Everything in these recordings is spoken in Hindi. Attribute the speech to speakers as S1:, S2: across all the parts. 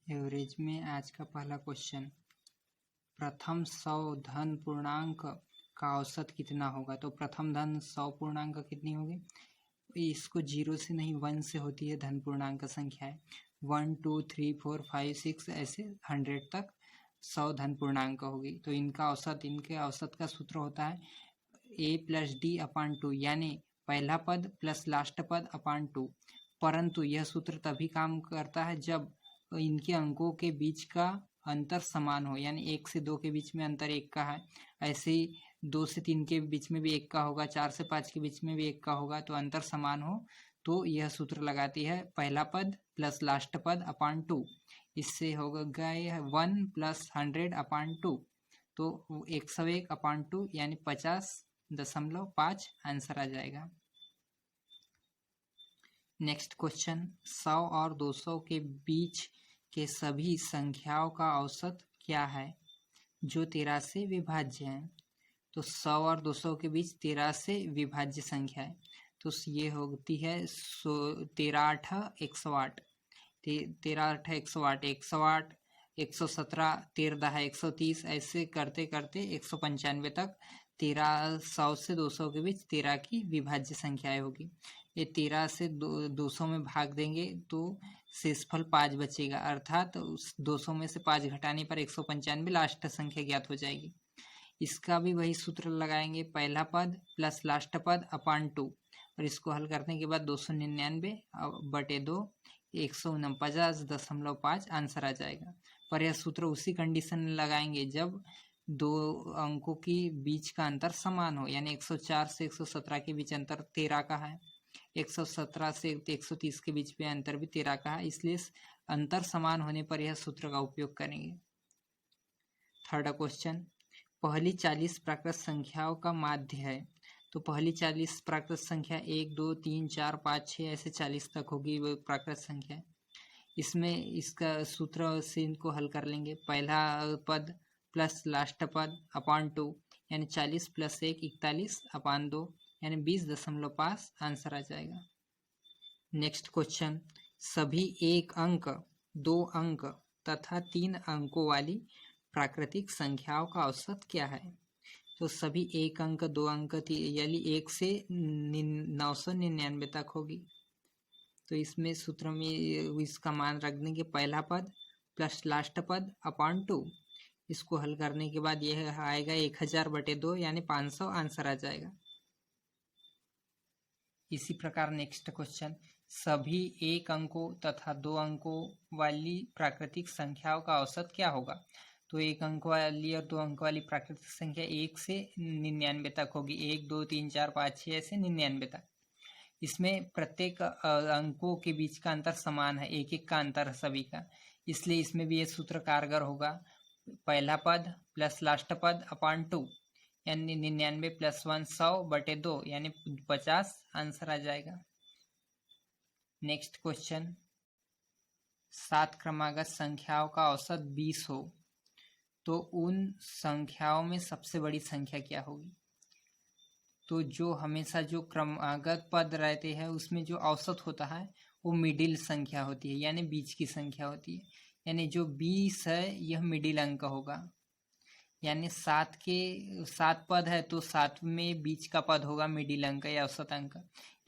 S1: एवरेज में आज का पहला क्वेश्चन, प्रथम 100 धन पूर्णांक का औसत कितना होगा। तो प्रथम धन 100 पूर्णांक कितनी होगी, इसको 0 से नहीं 1 से होती है धन पूर्णांक संख्या है। 1 2 3 4 5 6 ऐसे 100 तक 100 धन पूर्णांक होगी। तो इनका औसत, इनके औसत का सूत्र होता है a प्लस डी अपान 2, यानी पहला पद प्लस लास्ट पद अपान 2। परंतु यह सूत्र तभी काम करता है जब इनके अंकों के बीच का अंतर समान हो, यानी 1 से 2 के बीच में अंतर 1 का है, ऐसे ही 2 से 3 के बीच में भी 1 का होगा, 4 से 5 के बीच में भी 1 का होगा। तो अंतर समान हो तो यह सूत्र लगाती है पहला पद प्लस लास्ट पद अपान 2। इससे होगा यह 1 प्लस 100 अपान 2, तो 101 अपान 2 यानी 50.5 आंसर आ जाएगा। नेक्स्ट क्वेश्चन, 100 और 200 के बीच के सभी संख्याओं का औसत क्या है जो 13 से विभाज्य है। तो 100 और 200 के बीच 13 से विभाज्य संख्या है, तो ये होती है 13 8 108, 13 8 108, 108 117, 13 10 130, ऐसे करते करते 195 तक 100 से 200 के बीच 13 की विभाज्य संख्याएं होगी। ये 13 से 200 में भाग देंगे तो शेषफल 5 बचेगा, अर्थात उस 200 में से 5 घटाने पर 195 लास्ट संख्या ज्ञात हो जाएगी। इसका भी वही सूत्र लगाएंगे, पहला पद प्लस लास्ट पद अपान 2, और इसको हल करने के बाद 299/2 149.5 आंसर आ जाएगा। पर यह सूत्र उसी कंडीशन में लगाएंगे जब दो अंकों की बीच का अंतर समान हो, यानी 104 से 117 के बीच अंतर 13 का है, 117 से 130 के बीच में अंतर भी 13 का है, इसलिए अंतर समान होने पर यह सूत्र का उपयोग करेंगे। थर्ड क्वेश्चन, पहली 40 प्राकृत संख्याओं का माध्य है। तो पहली 40 प्राकृत संख्या 1 2 3 4 5 6 ऐसे 40 तक होगी वो प्राकृत संख्या। इसमें इसका सूत्र से इनको हल कर लेंगे, पहला पद प्लस लास्ट पद अपान 2, यानी 40 प्लस 1 41 अपान 2, यानी 20.5 आंसर आ जाएगा। नेक्स्ट क्वेश्चन, सभी 1 अंक 2 अंक तथा 3 अंकों वाली प्राकृतिक संख्याओं का औसत क्या है। तो सभी 1 अंक 2 अंक यानी 1 से 999 तक होगी। तो इसमें सूत्र में इसका मान रख देंगे, पहला पद प्लस लास्ट पद अपान 2, इसको हल करने के बाद यह आएगा 1000/2 यानी 500 आंसर आ जाएगा। इसी प्रकार नेक्स्ट क्वेश्चन, सभी 1 अंकों तथा 2 अंकों वाली प्राकृतिक संख्याओं का औसत क्या होगा। तो 1 अंक वाली और 2 अंक वाली प्राकृतिक संख्या 1 से 99 तक होगी, 1 2 3 4 5 6 ऐसे 99 तक। इसमें प्रत्येक अंकों के बीच का अंतर समान है, 1 का अंतर है सभी का, इसलिए इसमें भी ये सूत्र कारगर होगा, पहला पद प्लस लास्ट पद अपान 2, यानी 99 + 1 100/2 यानी 50 आंसर आ जाएगा। नेक्स्ट क्वेश्चन, 7 क्रमागत संख्याओं का औसत 20 हो तो उन संख्याओं में सबसे बड़ी संख्या क्या होगी। तो जो हमेशा जो क्रमागत पद रहते हैं उसमें जो औसत होता है वो मिडिल संख्या होती है, यानी बीच की संख्या होती है, यानी जो 20 है यह मिडिल अंक होगा, यानी 7 पद है तो 7 में बीच का पद होगा मिडिल अंक या औसत अंक,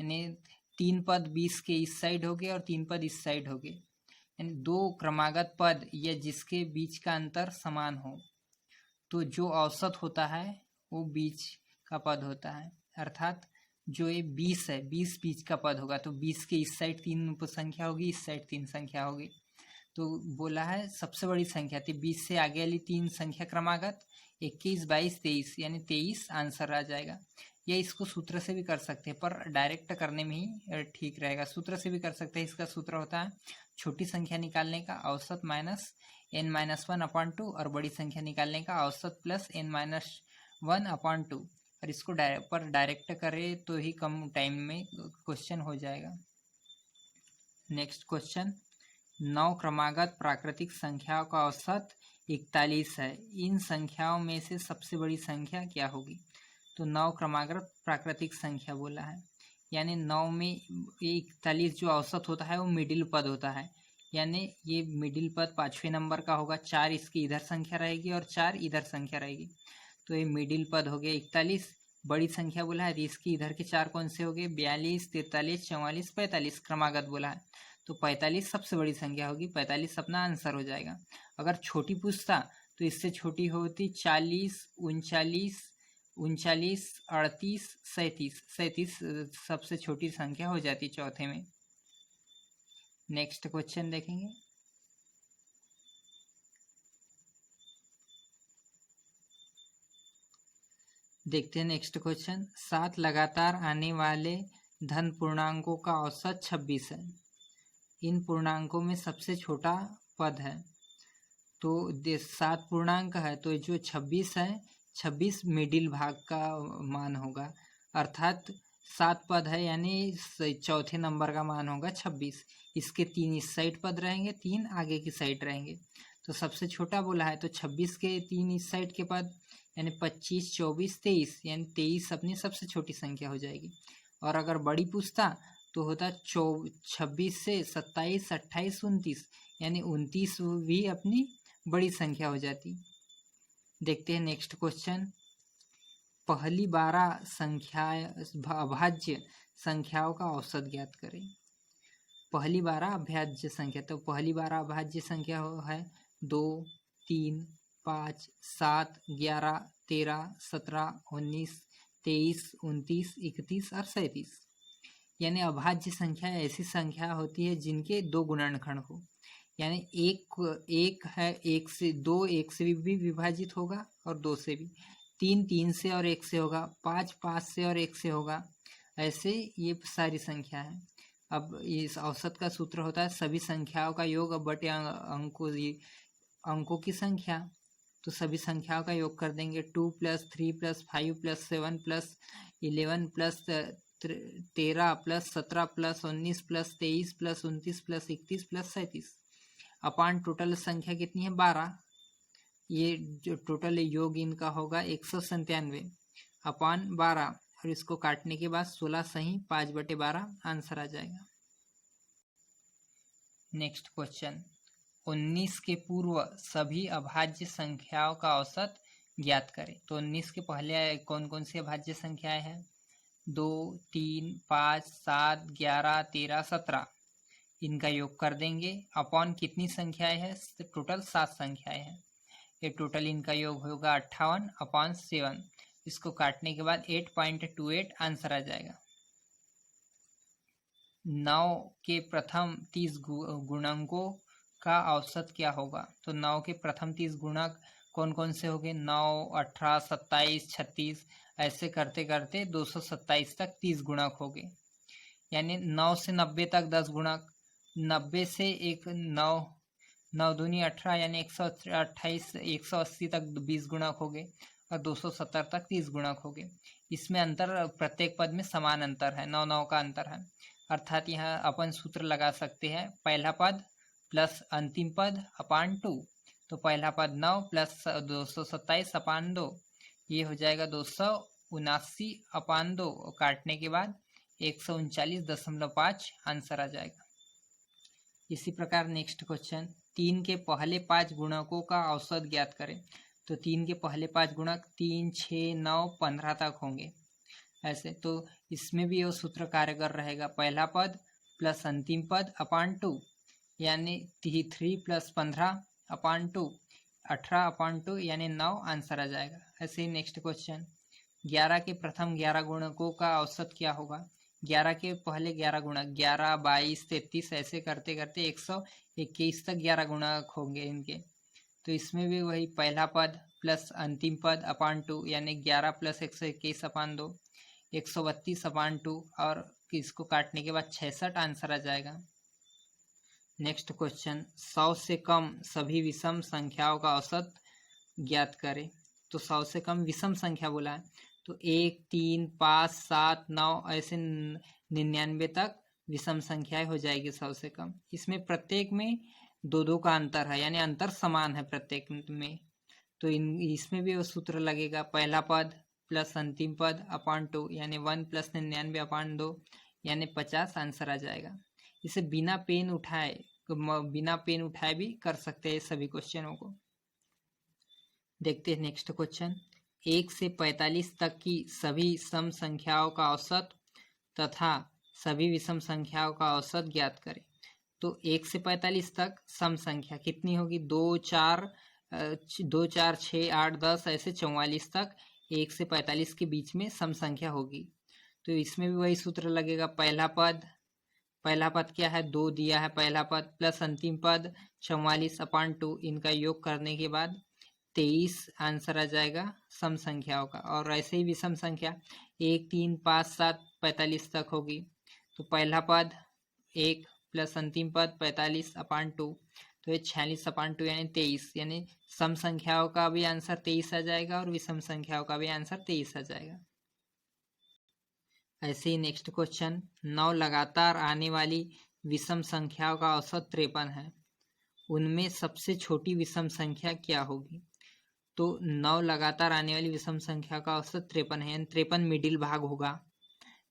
S1: यानी 3 पद 20 के इस साइड हो गए और 3 पद इस साइड हो गए, यानी 2 क्रमागत पद या जिसके बीच का अंतर समान हो तो जो औसत होता है वो बीच का पद होता है, अर्थात जो ये 20 है 20 बीच का पद होगा, तो 20 के इस साइड 3 संख्या होगी, इस साइड 3 संख्या होगी। तो बोला है सबसे बड़ी संख्या थी 20 से आगे वाली 3 संख्या क्रमागत 21 22 23 यानी 23 आंसर आ जाएगा। या इसको सूत्र से भी कर सकते हैं, पर डायरेक्ट करने में ही ठीक रहेगा, सूत्र से भी कर सकते हैं। इसका सूत्र होता है छोटी संख्या निकालने का औसत माइनस n-1/2 और बड़ी संख्या निकालने का औसत प्लस n-1/2, और इसको डायरेक्ट करें तो ही कम टाइम में क्वेश्चन हो जाएगा। नेक्स्ट क्वेश्चन, 9 क्रमागत प्राकृतिक संख्याओं का औसत 41 है, इन संख्याओं में से सबसे बड़ी संख्या क्या होगी। तो 9 क्रमागत प्राकृतिक संख्या बोला है, यानी 9 में 41 जो औसत होता है वो मिडिल पद होता है, यानी ये मिडिल पद 5वें नंबर का होगा, 4 इसकी इधर संख्या रहेगी और 4 इधर संख्या रहेगी। तो ये मिडिल पद हो गया 41, बड़ी संख्या बोला है, इसकी इधर के 4 कौन से हो गए, 42, 43, 44, 45 क्रमागत बोला है। तो 45 सबसे बड़ी संख्या होगी, 45 अपना आंसर हो जाएगा। अगर छोटी पूछता तो इससे छोटी होती 40, 39, 39, 38, 37, 37 सबसे छोटी संख्या हो जाती चौथे में। नेक्स्ट क्वेश्चन देखेंगे। देखते हैं नेक्स्ट क्वेश्चन। 7 लगातार आने वाले धन पूर्णांकों का औसत 26 है। इन पूर्णांकों में सबसे छोटा पद है। तो 7 पूर्णांक है, तो जो 26 है, 26 मिडिल भाग का मान होगा, अर्थात 7 पद है यानी चौथे नंबर का मान होगा 26। इसके 3 इस साइड पद रहेंगे, 3 आगे की साइड रहेंगे। तो सबसे छोटा बोला है, तो 26 के 3 इस साइड के पद यानी 25, 24, 23, यानी 23 अपनी सबसे छोटी संख्या हो जाएगी। और अगर बड़ी पूछता तो होता 26 से 27, 28, 29, यानी 29 भी अपनी बड़ी संख्या हो जाती। देखते हैं नेक्स्ट क्वेश्चन। पहली 12 संख्या अभाज्य संख्याओं का औसत ज्ञात करें। पहली 12 अभाज्य संख्या, तो पहली 12 अभाज्य संख्या है 2, 3, 5, 7, 11, 13, 17, 19, 23, 29, 31 और 37। यानी अभाज्य संख्या ऐसी संख्या होती है जिनके 2 गुणनखंड हो, यानी एक है, 1 से 2 1 से भी विभाजित होगा और 2 से भी, 3 3 से और 1 से होगा, 5 5 से और 1 से होगा। ऐसे ये सारी संख्या है। अब इस औसत का सूत्र होता है सभी संख्याओं का योग बटे अंकों की संख्या। तो सभी संख्याओं का योग कर देंगे, 2 + 3 + 5 + 7 + 11 + 13 + 17 + 19 + 23 + 29 + 31 + 37 अपान टोटल संख्या कितनी है 12। ये जो टोटल योग इनका होगा 197 अपान 12, और इसको काटने के बाद 16 सही 5/12 आंसर आ जाएगा। Next question. 19 के पूर्व सभी अभाज्य संख्याओं का औसत ज्ञात करें। तो 19 के पहले कौन कौन सी अभाज्य संख्याएं हैं, 2, 3, 5, 7, 11, 13, 17। इनका योग कर देंगे अपॉन कितनी संख्याएं हैं, टोटल 7 संख्याएं हैं। ये टोटल इनका योग होगा 58 अपॉन 7। इसको काटने के बाद 8.28 आंसर आ जाएगा। 9 के प्रथम 30 गुणकों का औसत क्या होगा। तो 9 के प्रथम 30 गुणक कौन कौन से होंगे, 9, 18, 27, 36, ऐसे करते करते 227 तक 30 गुणक होंगे। यानी 9 से 90 तक 10 गुणक, 90 से 9 9 दूनी 18 यानी 128, 180 तक 20 गुणक हो गए और 270 तक 30 गुणक हो गए। इसमें अंतर प्रत्येक पद में समान अंतर है, 9 9 का अंतर है। अर्थात यहाँ अपन सूत्र लगा सकते हैं, पहला पद प्लस अंतिम पद अपान 2। तो पहला पद 9 प्लस 227 अपान 2, ये हो जाएगा 279 अपान 2, और काटने के बाद 139.5 आंसर आ जाएगा। इसी प्रकार नेक्स्ट क्वेश्चन। 3 के पहले 5 गुणकों का औसत ज्ञात करें। तो 3 के पहले 5 गुणक 3, 6, 9, 15 तक होंगे ऐसे। तो इसमें भी वो सूत्र कार्यगर रहेगा, पहला पद प्लस अंतिम पद अपान 2, यानी 3 + 15 अपान 2, 18 अपान 2 यानी 9 आंसर आ जाएगा। ऐसे ही नेक्स्ट क्वेश्चन। 11 के प्रथम 11 गुणकों का औसत क्या होगा। 11 के पहले 11 गुणक 11, 22, 33 ऐसे करते करते 121 तक 11 गुणक होंगे इनके। तो इसमें भी वही पहला पद प्लस अंतिम पद अपान 2, यानी 11 + 121 अपान 2, 132 अपान 2, और इसको काटने के बाद 66 आंसर आ जाएगा। Next question. 100 से कम सभी विषम संख्याओं का औसत ज्ञात करें। तो 100 से कम विषम संख्या बोला है, तो 1, 3, 5, 7, 9 ऐसे 99 तक विषम संख्याएं हो जाएगी 100 से कम। इसमें प्रत्येक में 2 का अंतर है, यानी अंतर समान है प्रत्येक में। तो इसमें भी वो सूत्र लगेगा, पहला पद प्लस अंतिम पद अपान 2, यानी 1 + 99 अपान 2, यानी 50 आंसर आ जाएगा। इसे बिना पेन उठाए बिना पेन उठाए भी कर सकते हैं सभी क्वेश्चनों को। देखते हैं नेक्स्ट क्वेश्चन। 1 से 45 तक की सभी सम संख्याओं का औसत तथा सभी विषम संख्याओं का औसत ज्ञात करें। तो 1 से 45 तक सम संख्या कितनी होगी? 2 4 6 8 10 ऐसे 44 तक 1 से 45 के बीच में सम संख्या होगी। तो इसमें भी वही सूत्र लगेगा। पहला पद क्या है? 2 दिया है पहला पद, प्लस अंतिम पद 44/2, इनका योग करने के बाद 23 आंसर आ जाएगा सम संख्याओं का। और ऐसे ही विषम संख्या 1 3 5 7 45 तक होगी। तो पहला पद 1 प्लस अंतिम पद 45/2, तो ये 46/2 यानी 23, यानी सम संख्याओं का भी आंसर 23 आ जाएगा और विषम संख्याओं का भी आंसर 23 आ जाएगा। ऐसे ही नेक्स्ट क्वेश्चन। 9 लगातार आने वाली विषम संख्याओं का औसत 53 है, उनमें सबसे छोटी विषम संख्या क्या होगी? तो 9 लगातार आने वाली विषम संख्या का औसत 53 है, यानी 53 मिडिल भाग होगा।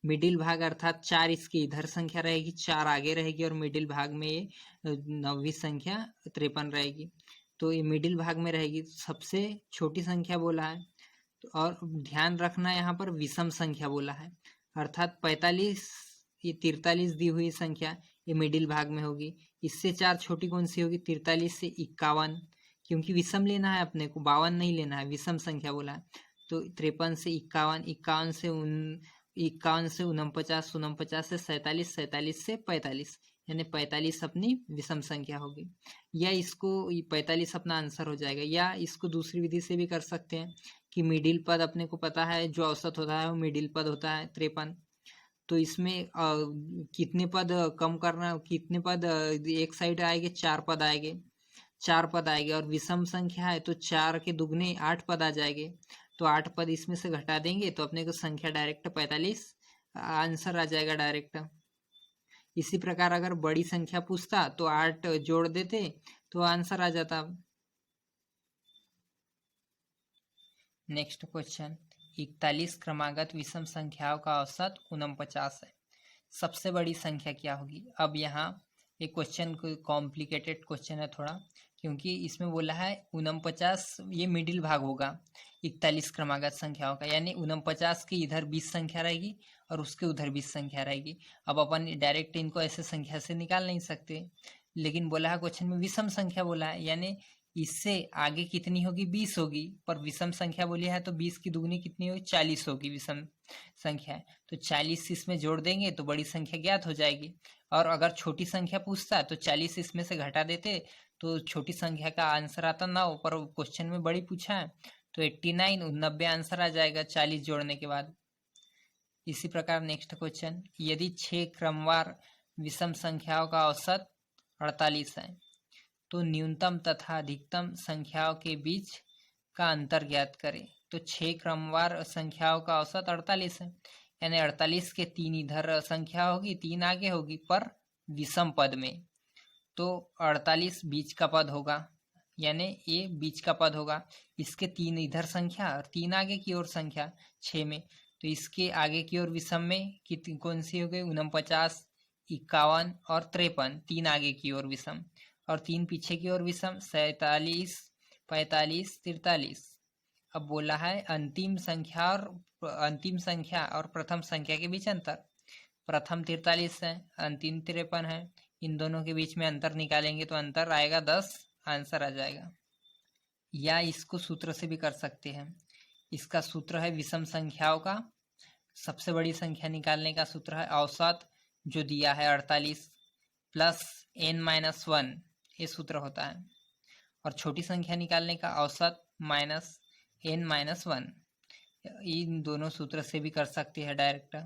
S1: मिडिल भाग अर्थात 4 इसकी इधर संख्या रहेगी, 4 आगे रहेगी और मिडिल भाग में ये 9वीं संख्या 53 रहेगी। तो ये मिडिल भाग में रहेगी, सबसे छोटी संख्या बोला है। तो और ध्यान रखना यहाँ पर विषम संख्या बोला है, अर्थात 45 ये 43 दी हुई संख्या ये मिडिल भाग में होगी। इससे 4 छोटी कौन सी होगी? 43 से 51, क्योंकि विषम लेना है अपने को, 52 नहीं लेना है, विषम संख्या बोला है। तो 53 से 51, 51 से 49, 49 से 47, 47 से 45, यानी 45 अपनी विषम संख्या होगी। या इसको 45 अपना आंसर हो जाएगा। या इसको दूसरी विधि से भी कर सकते हैं कि मिडिल पद अपने को पता है, जो औसत होता है वो मिडिल पद होता है 53। तो इसमें कितने पद कम करना, कितने पद एक साइड आएंगे? 4 पद आएंगे, 4 पद आएंगे। और विषम संख्या है तो 4 के दुगने 8 पद आ जाएंगे, तो 8 पद इसमें से घटा देंगे तो अपने को संख्या डायरेक्ट 45 आंसर आ जाएगा डायरेक्ट। इसी प्रकार अगर बड़ी संख्या पूछता तो 8 जोड़ देते तो आंसर आ जाता। Next question. 41 क्रमागत विषम संख्याओं का औसत 49 है, सबसे बड़ी संख्या क्या होगी? अब यहाँ एक क्वेश्चन कॉम्प्लिकेटेड क्वेश्चन है थोड़ा, क्योंकि इसमें बोला है 49 ये मिडिल भाग होगा 41 क्रमागत संख्याओं का, यानी 49 की इधर 20 संख्या रहेगी और उसके उधर 20 संख्या रहेगी। अब अपन डायरेक्ट इनको ऐसे संख्या से निकाल नहीं सकते, लेकिन बोला है क्वेश्चन में विषम संख्या बोला है, यानी इससे आगे कितनी होगी? 20 होगी, पर विषम संख्या बोली है तो 20 की दुगनी कितनी होगी? 40 होगी विषम संख्या है। तो 40 इसमें जोड़ देंगे तो बड़ी संख्या ज्ञात हो जाएगी। और अगर छोटी संख्या पूछता तो 40 इसमें से घटा देते तो छोटी संख्या का आंसर आता 9, पर क्वेश्चन में बड़ी पूछा है तो 89 90 आंसर आ जाएगा 40 जोड़ने के बाद। इसी प्रकार नेक्स्ट क्वेश्चन। यदि 6 क्रमवार विषम संख्याओं का औसत 48 है तो न्यूनतम तथा अधिकतम संख्याओं के बीच का अंतर ज्ञात करें। तो 6 क्रमवार संख्याओं का औसत 48 है, यानी 48 के 3 इधर संख्या होगी, 3 आगे होगी, पर विषम पद में। तो 48 बीच का पद होगा, यानी ये बीच का पद होगा। इसके 3 इधर संख्या और 3 आगे की ओर संख्या 6 में, तो इसके आगे की ओर विषम में कितनी कौन सी हो गई? 49, 51 और 53, 3 आगे की ओर विषम और 3 पीछे की ओर विषम, 47, 45, 43। अब बोला है अंतिम संख्या और प्रथम संख्या के बीच अंतर। प्रथम 43 है, अंतिम 53 है, इन दोनों के बीच में अंतर निकालेंगे तो अंतर आएगा 10, आंसर आ जाएगा। या इसको सूत्र से भी कर सकते हैं। इसका सूत्र है विषम संख्याओं का सबसे बड़ी संख्या निकालने का सूत्र है औसत, जो दिया है 48 प्लस n-1, ये सूत्र होता है। और छोटी संख्या निकालने का औसत माइनस n-1, इन दोनों सूत्र से भी कर सकते हैं डायरेक्ट।